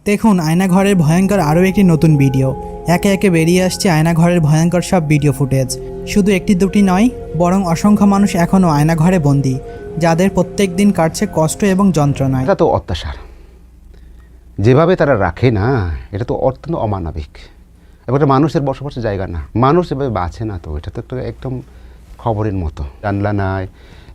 দেখুন আয়নাঘরের ভয়ঙ্কর আরও একটি নতুন ভিডিও। একে একে বেরিয়ে আসছে আয়নাঘরের ভয়ঙ্কর সব ভিডিও ফুটেজ। শুধু একটি দুটি নয়, বরং অসংখ্য মানুষ এখনও আয়নাঘরে বন্দী, যাদের প্রত্যেক দিন কাটছে কষ্ট এবং যন্ত্রণায়। এটা তো অত্যাচার, যেভাবে তারা রাখে না, এটা তো অত্যন্ত অমানবিক। এবং এটা মানুষের বসবাসের জায়গা না, মানুষ এভাবে বাঁচে না। তো এটা তো একটা একদম খবরের মতো, জানলা নাই,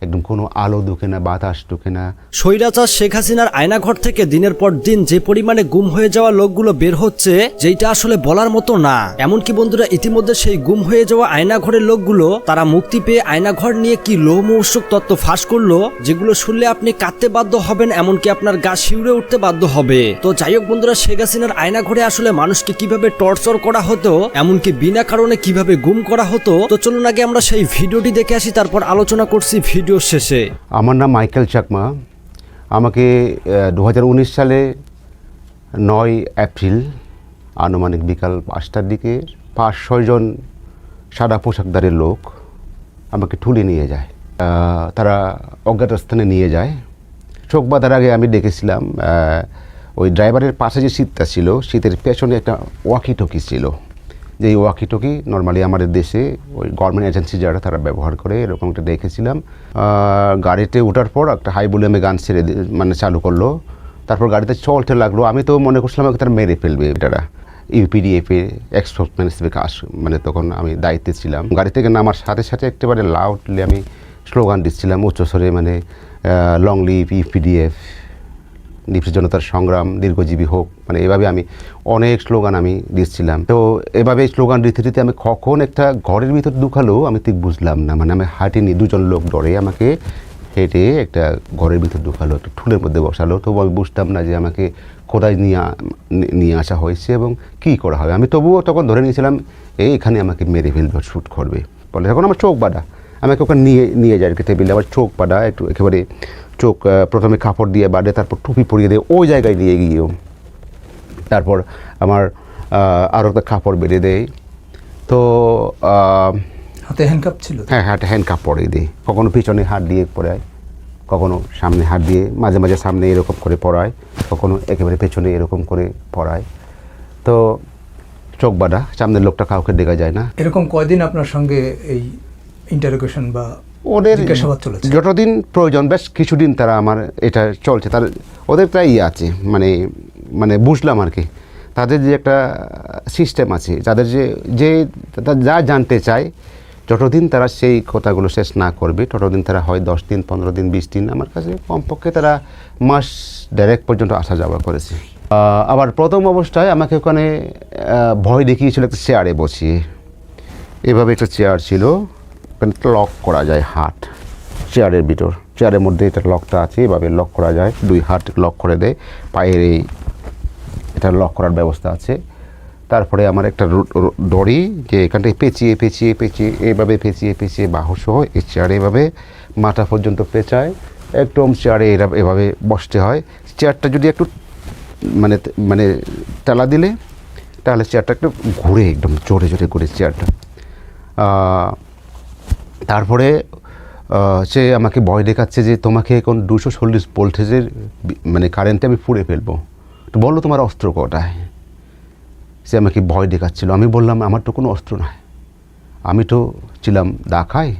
একদম কোনো আলো ঢুকে না, বাতাস ঢুকে না। স্বৈরাচার শেখ হাসিনার আয়নাঘর থেকে দিনের পর দিন যে পরিমাণে গুম হয়ে যাওয়া লোকগুলো বের হচ্ছে, যেটা আসলে বলার মতো না। এমনকি বন্ধুরা, ইতিমধ্যে সেই গুম হয়ে যাওয়া আয়নাঘরের লোকগুলো তারা মুক্তি পেয়ে আয়নাঘর নিয়ে কি লোমহর্ষক তত্ত্ব ফাঁস করলো, যেগুলো শুনলে আপনি কাঁদতে বাধ্য হবেন, এমনকি আপনার গা শিউরে উঠতে বাধ্য হবে। তো যাই হোক বন্ধুরা, শেখ হাসিনার আয়নাঘরে আসলে মানুষকে কিভাবে টর্চার করা হতো, এমনকি বিনা কারণে কিভাবে গুম করা হতো, তো চলুন আগে আমরা সেই ভিডিওটি দেখে আসি, তারপর আলোচনা করছি ভিডিও শেষে। আমার নাম মাইকেল চাকমা। আমাকে 2019 সালে 9 এপ্রিল আনুমানিক বিকাল 5টার দিকে 5-6 জন সাদা পোশাকধারী লোক আমাকে ঠুলে নিয়ে যায়। তারা অজ্ঞাত স্থানে নিয়ে যায়। চোখ বাঁধার আগে আমি দেখেছিলাম ওই ড্রাইভারের পাশে যে সিটটা ছিল, সিটের পেছনে একটা ওয়াকি টকি ছিল। যে ওয়াকি টকি নর্মালি আমাদের দেশে ওই গভর্নমেন্ট এজেন্সি যারা তারা ব্যবহার করে, এরকম একটা দেখেছিলাম। গাড়িতে ওঠার পর একটা হাই ভলিউমে গান ছেড়ে চালু করলো। তারপর গাড়িতে চলতে লাগলো। আমি তো মনে করছিলাম তারা মেরে ফেলবে। এটারা ইউপিডিএফের এক্সপোর্টম্যান হিসেবে কাজ, তাখন আমি দায়িত্বে ছিলাম। গাড়ি থেকে নামার সাথে সাথে একেবারে লাউডলি আমি স্লোগান দিচ্ছিলাম উচ্চস্বরে, লং লিভ ইউপিডিএফ, নিপসি জনতার সংগ্রাম দীর্ঘজীবী হোক, এভাবে আমি অনেক স্লোগান আমি দিচ্ছিলাম। তো এভাবে স্লোগান দিতে দিতে আমি কখন একটা ঘরের ভিতর ঢুকালো আমি ঠিক বুঝলাম না। আমি হাঁটিনি, দুজন লোক ডরে আমাকে হেঁটে একটা ঘরের ভিতর ঢুকালো, একটা ঠুলের মধ্যে বসালো। তবু আমি বুঝতাম না যে আমাকে কোথায় নিয়ে আসা হয়েছে এবং কী করা হবে। আমি তবুও তখন ধরে নিয়েছিলাম এখানে আমাকে মেরে ফেলবে, শ্যুট করবে বলে। তখন আমার চোখ বাঁধা, আমাকে ওখানে নিয়ে যায় টেবিলে। আমার চোখ বাঁধা, একটু একেবারে চোখ প্রথমে কাপড় দিয়ে বাঁধে, তারপর টুপি পরিয়ে দিয়ে ওই জায়গায় নিয়ে গিয়েও তারপর আমার আরও একটা কাপড় বেঁধে দেয়। তো হাতে হ্যান্ডকাপ ছিল? হ্যাঁ, হাতে হ্যান্ডকাপ পরিয়ে দিই। কখনো পিছনে হাত দিয়ে পরায়, কখনো সামনে হাত দিয়ে, মাঝে মাঝে সামনে এরকম করে পরায়, কখনো একেবারে পেছনে এরকম করে পরায়। তো চোখ বাঁধা, সামনের লোকটা কাউকে দেখা যায় না। এরকম কয়দিন আপনার সঙ্গে এই ইন্টারোগেশন বা ওদের জিজ্ঞাসাবাদ চলেছে? যতদিন প্রয়োজন, বেশ কিছুদিন তারা আমার এটা চলছে। তার ওদের একটা আছে, বুঝলাম আর কি, তাদের যে একটা সিস্টেম আছে, তাদের যে যা জানতে চায়, যতদিন তারা সেই কথাগুলো শেষ না করবে ততদিন তারা হয় 10 দিন, 15 দিন, 20 দিন, আমার কাছে কমপক্ষে তারা মাস দেড়েক পর্যন্ত আসা যাওয়া করেছে। আবার প্রথম অবস্থায় আমাকে ওখানে ভয় দেখিয়েছিল একটা চেয়ারে বসিয়ে। এভাবে একটা চেয়ার ছিল, ওখানে লক করা যায় হাত, চেয়ারের ভিতর, চেয়ারের মধ্যে এটা লকটা আছে, এভাবে লক করা যায়, 2 হাত লক করে দেয়, পায়ের এটা লক করার ব্যবস্থা আছে। তারপরে আমার একটা দড়ি, যে এখানটায় পেঁচিয়ে পেঁচিয়ে পেঁচিয়ে এভাবে পেঁচিয়ে পেঁচিয়ে বাহুসহ এই চেয়ারে এভাবে মাথা পর্যন্ত পেঁচায়, একদম চেয়ারে এভাবে বসতে হয়। চেয়ারটা যদি একটু টালা দিলে তাহলে চেয়ারটা একটু ঘুরে, একদম জোরে জোরে ঘুরে চেয়ারটা। তারপরে সে আমাকে ভয় দেখাচ্ছে যে তোমাকে এখন 240 ভোল্টেজের কারেন্টে আমি পুড়ে ফেলবো, তো বলো তোমার অস্ত্র কোথায়। সে আমাকে ভয় দেখাচ্ছিল। আমি বললাম আমার তো কোনো অস্ত্র নাই, আমি তো ছিলাম ঢাকায়,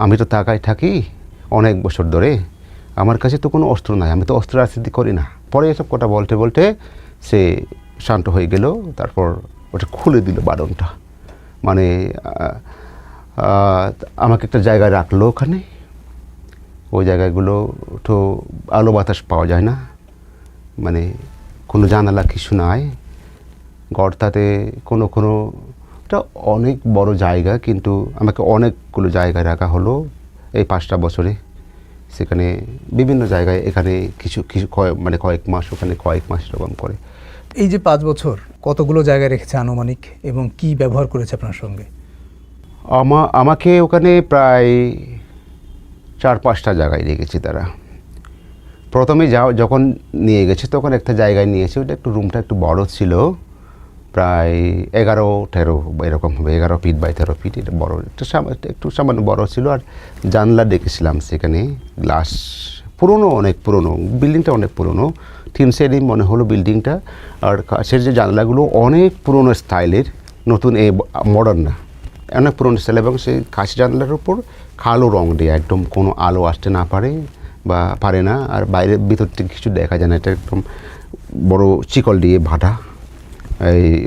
আমি তো ঢাকায় থাকি অনেক বছর ধরে, আমার কাছে তো কোনো অস্ত্র নাই, আমি তো অস্ত্র রাজনীতি করি না। পরে এসব কথা বলতে বলতে সে শান্ত হয়ে গেল। তারপর ওটা খুলে দিল বাদনটা, আমাকে একটা জায়গায় রাখলো। ওখানে ওই জায়গাগুলো তো আলো বাতাস পাওয়া যায় না, কোনো জানালা কিছু নাই, গর্তাতে কোনো এটা অনেক বড় জায়গা, কিন্তু আমাকে অনেকগুলো জায়গায় রাখা হলো এই 5টা বছরে। সেখানে বিভিন্ন জায়গায়, এখানে কিছু কয়েক মাস, ওখানে কয়েক মাস এরকম করে। এই যে 5 বছর কতগুলো জায়গায় রেখেছে আনুমানিক, এবং কি ব্যবহার করেছে আপনার সঙ্গে? আমাকে ওখানে প্রায় 4-5টা জায়গায় রেখেছে তারা। প্রথমে যখন নিয়ে গেছে তখন একটা জায়গায় নিয়েছে, ওটা একটু রুমটা একটু বড় ছিল, প্রায় 11-13 এরকম হবে, 11 ফিট বাই 13 ফিট। এটা বড়, একটু সামান্য বড় ছিল। আর জানলা দেখেছিলাম সেখানে, গ্লাস, পুরনো, অনেক পুরনো, বিল্ডিংটা অনেক পুরনো, টিন শেডই মনে হলো বিল্ডিংটা। আর কাছের যে জানলাগুলো অনেক পুরনো স্টাইলের, নতুন মডার্ন না, অনেক পুরনো স্টাইল, এবং সেই কাঁচ জানলার উপর কালো রং দিয়ে একদম কোনো আলো আসতে না পারে বা পারে না, আর বাইরের ভিতর থেকে কিছু দেখা যায় না, এটা একদম বড় চিকল দিয়ে ভাটা,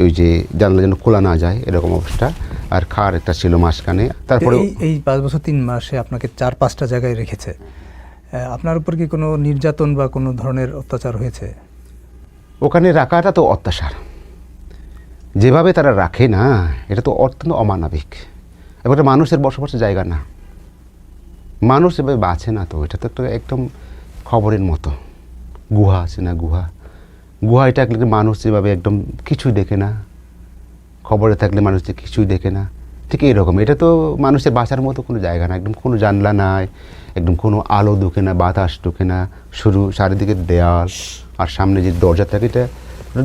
ওই যে জানলা যেন খোলা না যায় এরকম অবস্থা। আর খার একটা ছিল মাঝখানে। তারপরে এই 5 বছর 3 মাসে আপনাকে 4-5টা জায়গায় রেখেছে, আপনার উপর কি কোনো নির্যাতন বা কোনো ধরনের অত্যাচার হয়েছে? ওখানে রাখাটা তো অত্যাচার, যেভাবে তারা রাখে না, এটা তো অত্যন্ত অমানবিক। এবং এটা মানুষের বসবাসের জায়গা না, মানুষ এভাবে বাঁচে না। তো এটা তো একটা একদম খবরের মতো গুহা আছে না, গুহা এটা থাকলে মানুষ যেভাবে একদম কিছুই দেখে না, খবরে থাকলে মানুষ যে কিছুই দেখে না, ঠিক এরকম। এটা তো মানুষের বাঁচার মতো কোনো জায়গা না, একদম কোনো জানলা নাই, একদম কোনো আলো ঢুকে না, বাতাস ঢুকে না, শুধু চারিদিকে দেয়াল। আর সামনে যে দরজা থাকে, এটা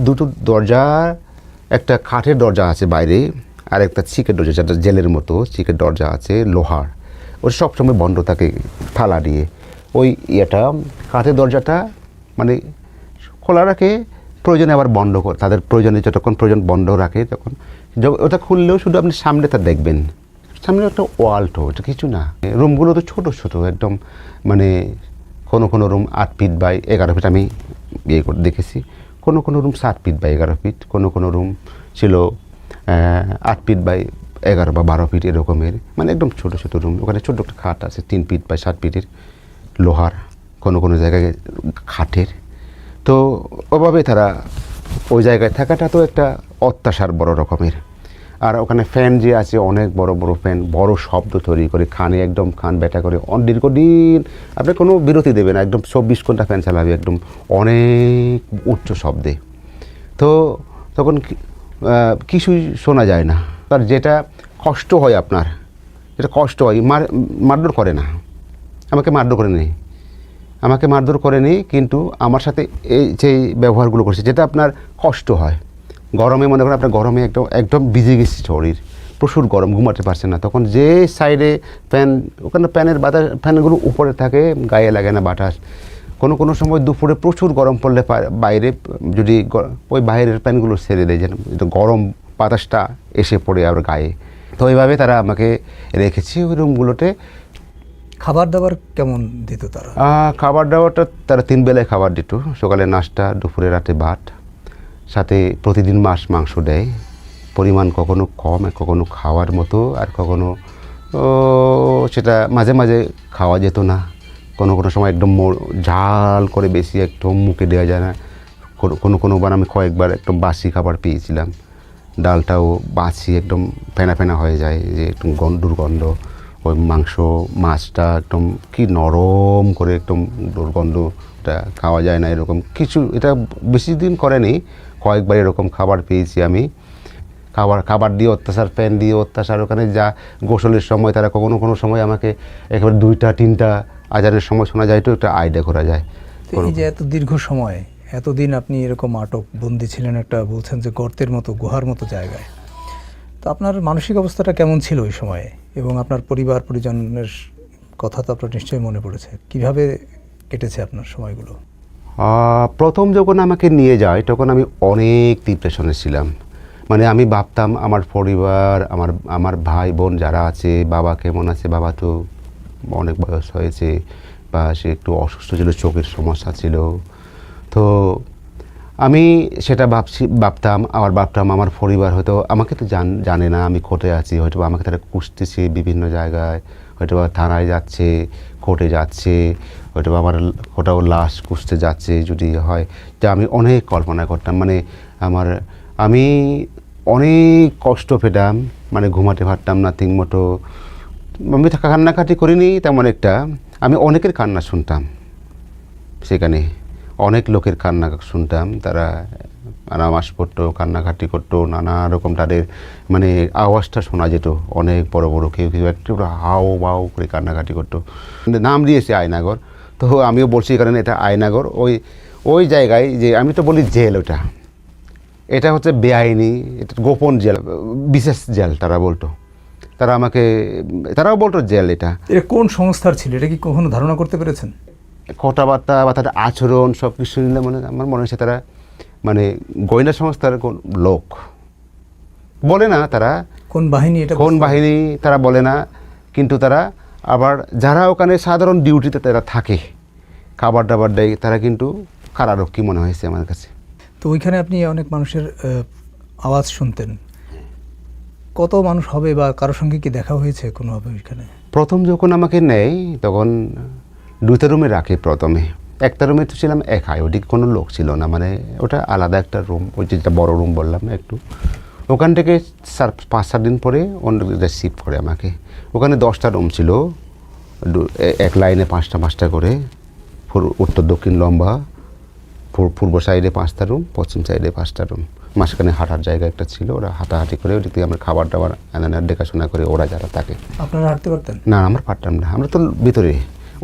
দুটো দরজা, একটা কাঠের দরজা আছে বাইরে, আর একটা চিকের দরজা, যেটা জেলের মতো চিকের দরজা আছে লোহার, ওটা সবসময় বন্ধ থাকে তালা দিয়ে। ওই ইয়েটা কাঠের দরজাটা মানে খোলা রাখে, প্রয়োজনে আবার বন্ধ করে, তাদের প্রয়োজনে যতক্ষণ প্রয়োজন বন্ধ রাখে তখন। ওটা খুললেও শুধু আপনি সামনে তা দেখবেন, সামনে একটা ওয়াল, তো এটা কিছু না। রুমগুলো তো ছোটো ছোটো একদম, মানে কোনো রুম 8 ফিট বাই 11 ফিট, আমি ইয়ে করে দেখেছি। কোনো রুম 7 ফিট বাই 11 ফিট, কোনো রুম ছিল 8 ফিট বাই 11 বা 12 ফিট এরকমের, মানে একদম ছোটো ছোটো রুম। ওখানে ছোটো একটা খাট আছে 3 ফিট বাই 7 ফিটের লোহার, কোনো জায়গায় খাটের। তো ওভাবে তারা ওই জায়গায় থাকাটা তো একটা অত্যাচার বড় রকমের। আর ওখানে ফ্যান যে আছে, অনেক বড় বড় ফ্যান, বড় শব্দ তৈরি করে, কানে একদম কান ব্যথা করে, দীর্ঘদিন আপনি কোনো বিরতি দেবে না, একদম 24 ঘন্টা ফ্যান চালাবে একদম অনেক উচ্চ শব্দে। তো তখন কিছুই শোনা যায় না। তার যেটা কষ্ট হয়, আপনার যেটা কষ্ট হয়, মারধর করে না, আমাকে মারধর করেনি, কিন্তু আমার সাথে এই যে ব্যবহারগুলো করছে, যেটা আপনার কষ্ট হয়। গরমে মনে করেন আপনার গরমে একদম ভিজে গেছে শরীর, প্রচুর গরম, ঘুমাতে পারছে না, তখন যে সাইডে ফ্যান, ওখানে ফ্যানের বাতাস, ফ্যানগুলো উপরে থাকে, গায়ে লাগে না বাতাস। কোনো সময় দুপুরে প্রচুর গরম পড়লে বাইরে যদি ওই বাইরের ফ্যানগুলো ছেড়ে দেয়, যেন গরম বাতাসটা এসে পড়ে আবার গায়ে। তো এইভাবে তারা আমাকে রেখেছে ওই রুমগুলোতে। খাবার দাবার কেমন দিত তারা? খাবার দাবারটা তারা 3 বেলায় খাবার দিত, সকালে নাস্তা, দুপুরে রাতে ভাত, সাথে প্রতিদিন মাংস দেয়। পরিমাণ কখনো কম, কখনো খাওয়ার মতো, আর কখনো সেটা মাঝে মাঝে খাওয়া যেত না। কোনো সময় একদম ঝাল করে বেশি একদম মুখে দেওয়া যায় না। কোনোবার আমি কয়েকবার একদম বাসি খাবার পেয়েছিলাম, ডালটাও বাসি, একদম ফেনা হয়ে যায়, যে একদম দুর্গন্ধ। ওই মাছটা একদম কি নরম করে, একদম দুর্গন্ধটা খাওয়া যায় না এরকম কিছু। এটা বেশি দিন করেনি, কয়েকবার এরকম খাবার পেয়েছি আমি। খাবার দিয়ে অত্যাচার, ফ্যান দিয়ে অত্যাচার। ওখানে যা গোসলের সময় তারা কোনো সময় আমাকে একেবারে 2টা-3টা আজানের সময় শোনা যায়, তো একটা আইডিয়া করা যায়। এই যে এত দীর্ঘ সময়, এতদিন আপনি এরকম আটক বন্দি ছিলেন, একটা বলছেন যে গর্তের মতো, গুহার মতো জায়গায়, তো আপনার মানসিক অবস্থাটা কেমন ছিল ওই সময়ে? এবং আপনার পরিবার পরিজনের কথা তো আপনার নিশ্চয়ই মনে পড়েছে, কিভাবে কেটেছে আপনার সময়গুলো? প্রথম যখন আমাকে নিয়ে যায়, তখন আমি অনেক ডিপ্রেশনে ছিলাম। মানে আমি ভাবতাম আমার পরিবার, আমার ভাই বোন যারা আছে, বাবা কেমন আছে, বাবা তো অনেক বয়স হয়েছে, বা সে একটু অসুস্থ ছিল, চোখের সমস্যা ছিল। তো আমি সেটা ভাবতাম আমার পরিবার হয়তো আমাকে তো জানে না আমি কোর্টে আছি, হয়তো আমাকে তারা খুঁজতেছে বিভিন্ন জায়গায়, হয়তো থানায় যাচ্ছে, কোর্টে যাচ্ছে, হয়তো আমার কোথাও লাশ খুঁজতে যাচ্ছে যদি হয়। যা আমি অনেক কল্পনা করতাম, মানে আমি অনেক কষ্ট পেতাম, মানে ঘুমাতে পারতাম না ঠিক মতো। আমি কান্নাকাটি করিনি তেমন একটা, আমি অনেকের কান্না শুনতাম, সেখানে অনেক লোকের কান্না শুনতাম, তারা নামাজ পড়তো, কান্নাকাটি করতো, নানা রকম তাদের মানে আওয়াজটা শোনা যেত, অনেক বড় বড়, কেউ একটু হাও বাও করে কান্নাকাটি করতো। নাম দিয়েছে আয়নাঘর, তো আমিও বলছি কারণ এটা আয়নাঘর। ওই জায়গায়, যে আমি তো বলি জেল, এটা হচ্ছে বেআইনি, এটা গোপন জেল, বিশেষ জেল তারা বলতো। তারাও বলতো জেল। এটা কোন সংস্থার ছিল, এটা কি কখনো ধারণা করতে পেরেছেন? কথাবার্তা বা তাদের আচরণ সব কিছু নিলে আমার মনে হচ্ছে তারা মানে গোয়েন্দা সংস্থার কোন লোক বলে না, তারা কোন বাহিনী এটা কোন বাহিনী তারা বলে না, কিন্তু তারা আবার যারা ওখানে সাধারণ ডিউটিতে তারা থাকে, খাবার দাবার দেয়, তারা কিন্তু কারারক্ষী মনে হয়েছে আমার কাছে। তো ওইখানে আপনি অনেক মানুষের আওয়াজ শুনতেন, কত মানুষ হবে বা কারোর সঙ্গে কি দেখা হয়েছে কোনোভাবে ওইখানে? প্রথম যখন আমাকে নেয় তখন দুইটা রুমে রাখে। প্রথমে একটা রুমে তো ছিলাম একাই, ওদিকে কোনো লোক ছিল না, মানে ওটা আলাদা একটা রুম, ওই যেটা বড় রুম বললাম না একটু। ওখান থেকে 5-7 দিন পরে অন্য রিসিভ করে আমাকে। ওখানে 10টা রুম ছিল, এক লাইনে 5টা করে, উত্তর দক্ষিণ লম্বা, পূর্ব সাইডে 5টা রুম, পশ্চিম সাইডে 5টা রুম, মাঝখানে হাঁটার জায়গা একটা ছিল। ওরা হাঁটাহাঁটি করে ওদিকে আমরা খাবার দাবার আনানোর দেখাশোনা করে ওরা যারা থাকে। আপনারা হাঁটতে পারতেন? না, আমরা পারতাম না, আমরা তো ভিতরে,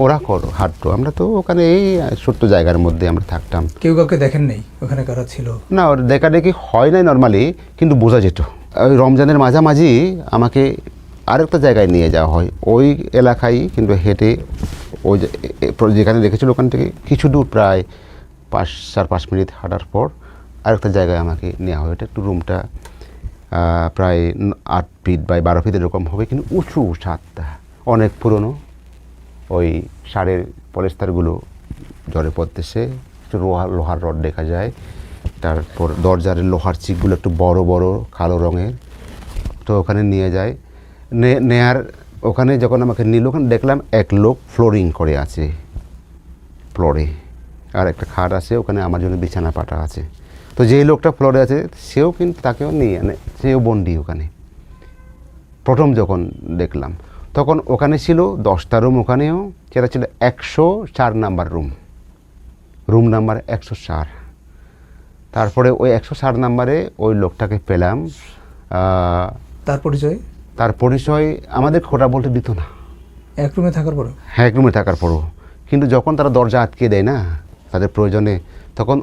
ওরা হাঁটতো, আমরা তো ওখানে এই ছোট্ট জায়গার মধ্যে আমরা থাকতাম। কেউ কাউকে দেখেন নেই ওখানে কারা ছিল? না, ওর দেখাদেখি হয় নাই নর্মালি, কিন্তু বোঝা যেত। ওই রমজানের মাঝামাঝি আমাকে আরেকটা জায়গায় নিয়ে যাওয়া হয়, ওই এলাকায় কিন্তু হেঁটে ওই যেখানে রেখেছিল ওখান থেকে কিছু দূর, প্রায় 4-5 মিনিট হাঁটার পর আরেকটা জায়গায় আমাকে নেওয়া হয়। এটা একটু রুমটা প্রায় 8 ফিট বাই 12 ফিট এরকম হবে, কিন্তু উঁচু ছাদটা, অনেক পুরনো। ওই সারের পলেস্তারগুলো ঝরে পড়তেছে, একটু লোহার রড দেখা যায়। তারপর দরজার লোহার চিকগুলো একটু বড় বড় কালো রঙের। তো ওখানে নিয়ে যায়, নেয়ার ওখানে যখন আমাকে নিল, ওখানে দেখলাম এক লোক ফ্লোরিং করে আছে ফ্লোরে, আর একটা খাট আছে, ওখানে আমার জন্য বিছানা পাতা আছে। তো যেই লোকটা ফ্লোরে আছে সেও কিন্তু, তাকেও নিয়ে সেও বন্দি ওখানে। প্রথম যখন দেখলাম তখন ওখানে ছিল 10টা রুম, ওখানেও সেটা ছিল 104 নাম্বার রুম নাম্বার 104। তারপরে ওই 104 নাম্বারে ওই লোকটাকে পেলাম। তার পরিচয় আমাদের খোটা বলতে দিত না, এক রুমে থাকার পরও? হ্যাঁ, এক রুমে থাকার পরও। কিন্তু যখন তারা দরজা আটকে দেয় না তাদের প্রয়োজনে, তখন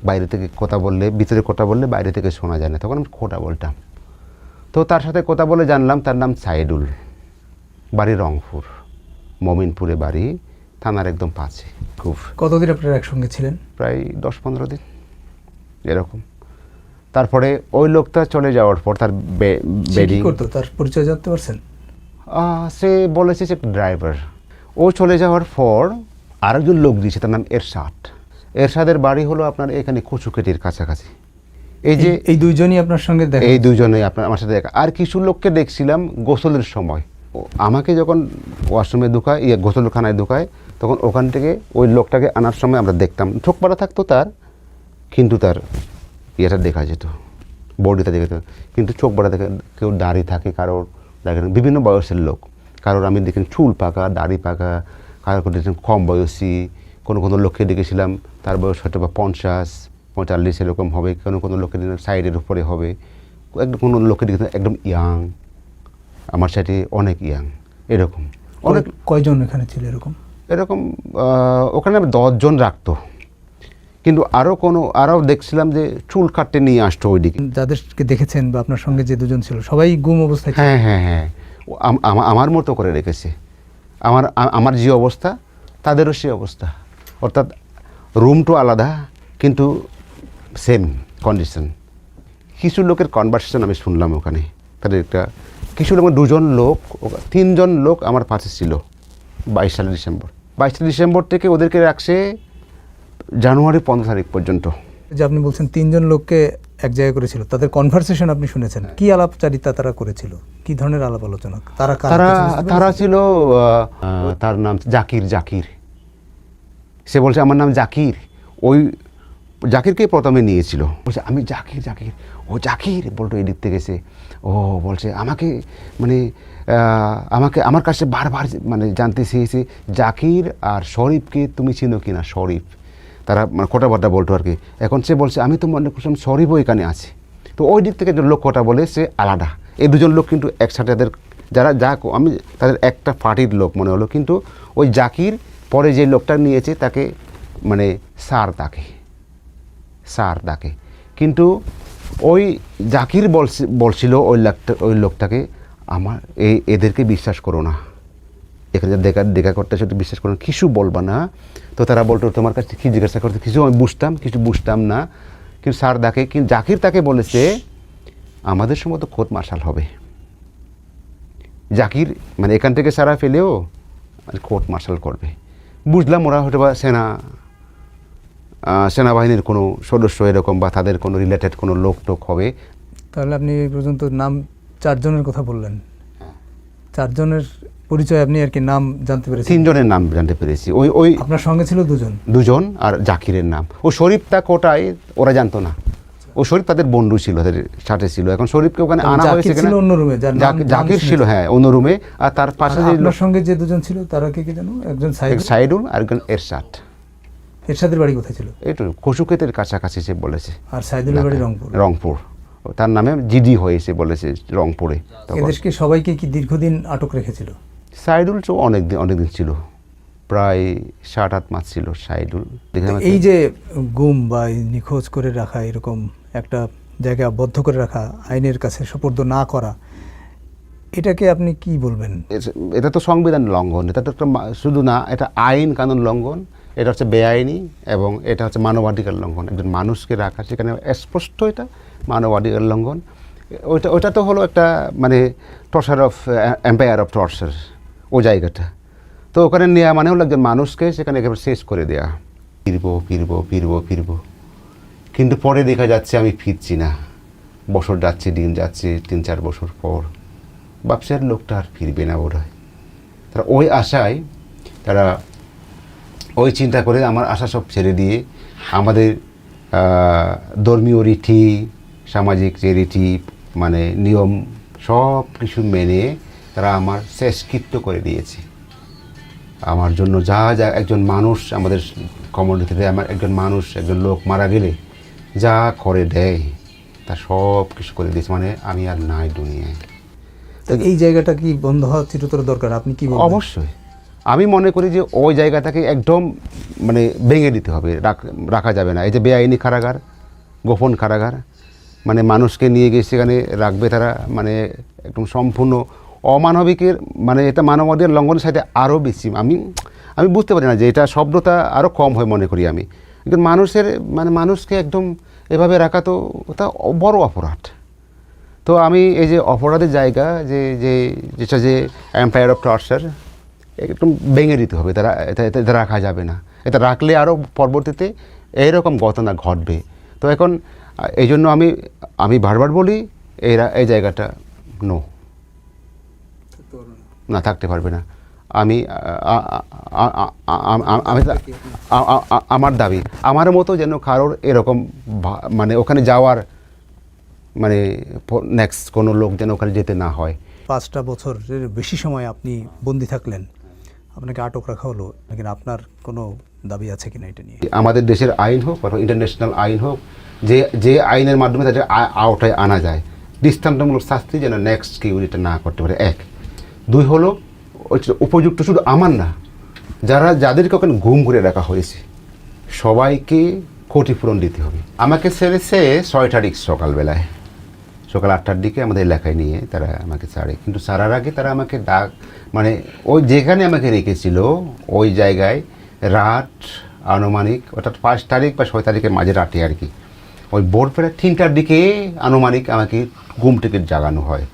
বাইরে থেকে কথা বললে, ভিতরে কথা বললে বাইরে থেকে শোনা যায় না, তখন আমি খোটা বলতাম। তো তার সাথে কথা বলে জানলাম তার নাম সাইদুল, বাড়ি রংপুর, মমিনপুরে বাড়ি, থানার একদম পাশে। খুব। কতদিন আপনারা একসঙ্গে ছিলেন? প্রায় 10-15 দিন এরকম। তারপরে ওই লোকটা চলে যাওয়ার পর তার বেডিং করতো, তার পরিচয় জানতে পারছেন? সে বলেছে যে ড্রাইভার। ও চলে যাওয়ার পর আরেকজন লোক দিয়েছে, তার নাম এরশাদের বাড়ি হলো আপনার এখানে কচুকেটির কাছাকাছি। এই যে এই দুইজনই আপনার সঙ্গে দেখা? এই দুইজনেই আমার সাথে দেখা। আর কিছু লোককে দেখছিলাম গোসলের সময়, আমাকে যখন ওয়াশরুমে ঢুকায়, গোসলখানায় ঢুকায়, তখন ওখান থেকে ওই লোকটাকে আনার সময় আমরা দেখতাম, চোখ পাড়া থাকতো তার, কিন্তু তার ইয়েটা দেখা যেত, বডিটা দেখা যেত, কিন্তু চোখ পাড়া দেখে। কেউ দাড়ি থাকে, কারোর দেখেন বিভিন্ন বয়সের লোক, কারোর আমি দেখেন চুল পাকা, দাড়ি পাকা, কারোর দেখেন কম বয়সী, কোনো লোককে দেখেছিলাম তার বয়স হয়তো বা 50-45 এরকম হবে, কোনো লোককে সাইডের উপরে হবে, কোনো লোককে দেখেছিলাম একদম ইয়াং, আমার সাথে অনেক ইয়াং, এরকম অনেক। কয়জন এখানে ছিল এরকম? ওখানে 10 জন রাখতো, কিন্তু আরও দেখছিলাম যে চুল কাটতে নিয়ে আসতো ওইদিকে। যাদেরকে দেখেছেন বা আপনার সঙ্গে যে দুজন ছিল সবাই গুম অবস্থায়? হ্যাঁ, আমার মতো করে রেখেছে। আমার যে অবস্থা তাদেরও সে অবস্থা, অর্থাৎ রুমটা আলাদা কিন্তু সেম কন্ডিশন। কিছু লোকের কনভারসেশন আমি শুনলাম ওখানে, তাদের একটা কিছু লোক, 3জন লোক আমার পাশে ছিল 22 ডিসেম্বর থেকে ওদেরকে রাখছে জানুয়ারি 15 তারিখ পর্যন্ত। যে আপনি বলছেন 3জন লোককে এক জায়গায় করেছিল, তাদের কনভারসেশন আপনি শুনেছেন, কি আলাপচারিতা তারা করেছিল, কি ধরনের আলাপ আলোচনা? তারা ছিল, তার নাম জাকির। সে বলছে আমার নাম জাকির। ওই জাকিরকে প্রথমে নিয়েছিল, বলছে আমি জাকির। ও জাকির বলতো এই দিক থেকে গেছে। ও বলছে আমার কাছে বারবার জানতে চেয়েছে জাকির আর শরীফকে তুমি চিনো কিনা। শরীফ, তারা কথাবার্তা বলতো আর কি। এখন সে বলছে আমি তো মনে করছিলাম শরীফও এখানে আছে। তো ওই দিক থেকে যে লোক কথা বলে সে আলাদা। এই দুজন লোক কিন্তু একসাথে, আমি তাদের একটা পার্টির লোক মনে হলো, কিন্তু ওই জাকির পরে যে লোকটা নিয়েছে তাকে স্যার ডাকে, কিন্তু ওই জাকির বলছিল ওই লোকটাকে এদেরকে বিশ্বাস করো না, এখানে দেখা করতে সেটা বিশ্বাস করুন, কিছু বলবা না। তো তারা বলতো তোমার কাছে কী জিজ্ঞাসা করতে, কিছু আমি বুঝতাম না। কিন্তু স্যার জাকির তাকে বলেছে আমাদের সময় তো কোর্ট মার্শাল হবে। জাকির মানে এখান থেকে সারা ফেলেও কোর্ট মার্শাল করবে। বুঝলাম ওরা হয়তো বা সেনাবাহিনীর কোনো সদস্য এরকম বা তাদের কোনো রিলেটেড কোনো লোক টোক হবে। তাহলে আপনি এই পর্যন্ত নাম 4 জনের কথা বললেন, 4 জনের পরিচয় আপনি আর কি নাম জানতে পেরেছেন? 3 জনের নাম জানতে পেরেছি। ওই আপনার সঙ্গে ছিল 2 জন আর জাকিরের নাম। ও শরীফ তা কোটায় ওরা জানতো না। ও শরীফ তাদের বন্ধু ছিল, তাদের সাথে ছিল। এখন শরীফকে ওখানে আনা হয়েছে ছিল অন্য রুমে, জাকির ছিল হ্যাঁ অন্য রুমে। আর তার পাশে যে আপনার সঙ্গে যে 2 জন ছিল তারা কে জানো? একজন সাইদুল আর একজন এরশাদের বাড়ি কোথায় ছিল? একটু কচুক্ষেতের কাছাকাছি সে বলেছে। আর সাইদুলের বাড়ি রংপুর। তার নামে জিডি হয়েছে বলেছে রংপুরে। এদেরকে সবাইকে কি দীর্ঘদিন আটক রেখেছিল? সাইদুল তো অনেকদিন ছিল, প্রায় 7-8 মাস ছিল সাইদুল। এই যে গুম বা নিখোঁজ করে রাখা, এরকম একটা জায়গা বদ্ধ করে রাখা, আইনের কাছে সুপর্দ না করা, এটাকে আপনি কি বলবেন? এটা তো সংবিধান লঙ্ঘন। এটা তো একটা শুধু না, এটা আইন কানুন লঙ্ঘন। এটা হচ্ছে বেআইনি এবং এটা হচ্ছে মানবাধিকার লঙ্ঘন। একজন মানুষকে রাখা সেখানে স্পষ্ট এটা মানবাধিকার লঙ্ঘন। ওইটা তো হলো একটা মানে torture of empire of torture ওই জায়গাটা। তো ওখানে নেওয়া মানে হলো একজন মানুষকে সেখানে একেবারে শেষ করে দেওয়া। ফিরবো কিন্তু পরে দেখা যাচ্ছে আমি ফিরছি না। বছর যাচ্ছে, দিন যাচ্ছে, 3-4 বছর পর ব্যবসার লোকটা আর ফিরবে না বোধ হয়। তারা ওই আশায় তারা ওই চিন্তা করে আমার আশা সব ছেড়ে দিয়ে আমাদের ধর্মীয় রীতি, সামাজিক যে রীতি মানে নিয়ম সব কিছু মেনে তারা আমার শেষকৃত্য করে দিয়েছে। আমার জন্য যা একজন মানুষ আমাদের কমিউনিটিতে একজন লোক মারা গেলে যা করে দেয় তা সব কিছু করে দিয়েছে। মানে আমি আর নাই দুনিয়ায়। তো এই জায়গাটা কি বন্ধ হওয়া চিরতর দরকার? আপনি কি বলবেন? অবশ্যই আমি মনে করি যে ওই জায়গাটাকে একদম মানে ভেঙে দিতে হবে, রাখা যাবে না। এই যে বেআইনি কারাগার, গোপন কারাগার, মানে মানুষকে নিয়ে গিয়ে সেখানে রাখবে তারা, মানে একদম সম্পূর্ণ অমানবিকের, মানে এটা মানবাধিকার লঙ্ঘনের সাথে আরও বেশি। আমি বুঝতে পারি না যে এটা শব্দটা আরও কম হয় মনে করি আমি। একজন মানুষকে একদম এভাবে রাখা তো ওটা বড় অপরাধ। তো আমি এই যে অপরাধের জায়গা যেটা যে এম্পায়ার অফ টর্চার একদম ভেঙে দিতে হবে। এটা রাখা যাবে না। এটা রাখলে আরও পরবর্তীতে এইরকম ঘটনা ঘটবে। তো এখন এই জন্য আমি বারবার বলি এই জায়গাটা না থাকতে পারবে না। আমার দাবি আমার মতো যেন কারোর এরকম মানে ওখানে যাওয়ার মানে নেক্সট কোনো লোক যেন ওখানে যেতে না হয়। 5টা বছরের বেশি সময় আপনি বন্দি থাকলেন, আপনাকে আটক রাখা হলো, নাকি আপনার কোনো দাবি আছে কিনা এটা নিয়ে? আমাদের দেশের আইন হোক বা ইন্টারন্যাশনাল আইন হোক, যে আইনের মাধ্যমে তাদের আওতায় আনা যায়, দৃষ্টান্তমূলক শাস্তি যেন নেক্সট কেউ এটা না করতে পারে। 1, 2 হলো উপযুক্ত শুধু আমার না, যাদেরকে ওখানে গুম করে রাখা হয়েছে সবাইকে ক্ষতিপূরণ দিতে হবে। আমাকে ছেড়েছে 6 তারিখ সকালবেলায়, সকাল 8টার দিকে আমাদের এলাকায় নিয়ে তারা আমাকে ছাড়ে। কিন্তু ছাড়ার আগে তারা আমাকে মানে ওই যেখানে আমাকে রেখেছিল ওই জায়গায় রাত আনুমানিক অর্থাৎ 5 তারিখ বা 6 তারিখের মাঝে রাতে আর কি, ওই ভোর প্রায় 3টার দিকে আনুমানিক আমাকে ঘুম থেকে জাগানো হয়।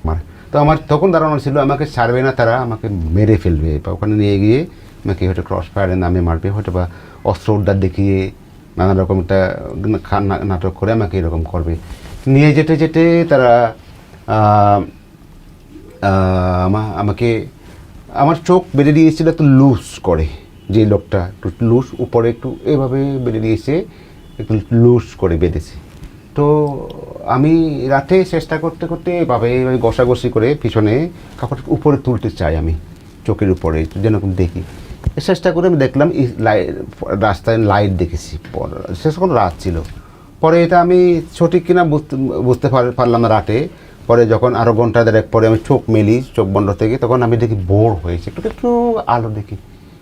তো আমার তখন ধারণা ছিল আমাকে ছাড়বে না, তারা আমাকে মেরে ফেলবে বা ওখানে নিয়ে গিয়ে আমাকে হয়তো ক্রস ফায়ারের নামে মারবে, হয়তো বা অস্ত্র উদ্ধার দেখিয়ে নানা রকম একটা নাটক করে আমাকে এরকম করবে। নিয়ে যেতে তারা আমাকে আমার চোখ বেঁধে দিয়েছিল একটু লুজ করে, যে লোকটা একটু লুজ উপরে একটু এভাবে বেঁধে দিয়েছে, একটু লুজ করে বেঁধেছে। তো আমি রাতে চেষ্টা করতে এভাবে ঘষাঘষি করে পিছনে কাপড় উপরে তুলতে চাই, আমি চোখের উপরে যেরকম দেখি চেষ্টা করে আমি দেখলাম রাস্তায় লাইট দেখেছি, শেষ কোনো রাত ছিল। পরে এটা আমি সঠিক কিনা বুঝতে পারলাম না রাতে। পরে যখন আরও ঘন্টা দেড়েক পরে আমি চোখ মেলি, চোখ বন্ধ থেকে, তখন আমি দেখি বোর হয়েছে, একটু আলো দেখি,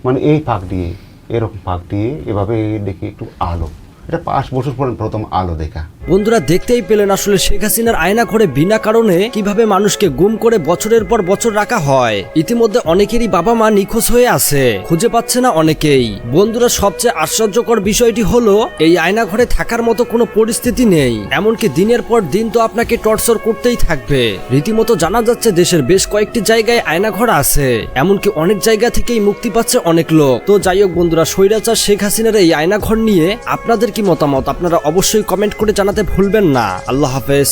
মানে এই ফাঁক দিয়ে এরকম ফাঁক দিয়ে এভাবে দেখি একটু আলো। এটা 5 বছর পর প্রথম আলো দেখা। বন্ধুরা দেখতেই পেলেন আসলে শেখ হাসিনার আয়না ঘরে বিনা কারণে কিভাবে মানুষকে গুম করে বছরের পর বছর রাখা হয়। ইতিমধ্যে অনেকেরই বাবা মা নিখোঁজ হয়ে আছে, খুঁজে পাচ্ছে না অনেকেই। বন্ধুরা সবচেয়ে আশ্চর্যকর বিষয়টি হলো এই আয়না ঘরে থাকার মতো কোনো পরিস্থিতি নেই, এমনকি দিনের পর দিন তো আপনাকে টর্চার করতেই থাকবে। রীতিমতো জানা যাচ্ছে দেশের বেশ কয়েকটি জায়গায় আয়না ঘর আছে, এমনকি অনেক জায়গা থেকেই মুক্তি পাচ্ছে অনেক লোক। তো যাই হোক বন্ধুরা, স্বৈরাচার শেখ হাসিনার এই আয়না ঘর নিয়ে আপনাদের কি মতামত আপনারা অবশ্যই কমেন্ট করে জানাতে ভুলবেন না। আল্লাহ হাফেজ।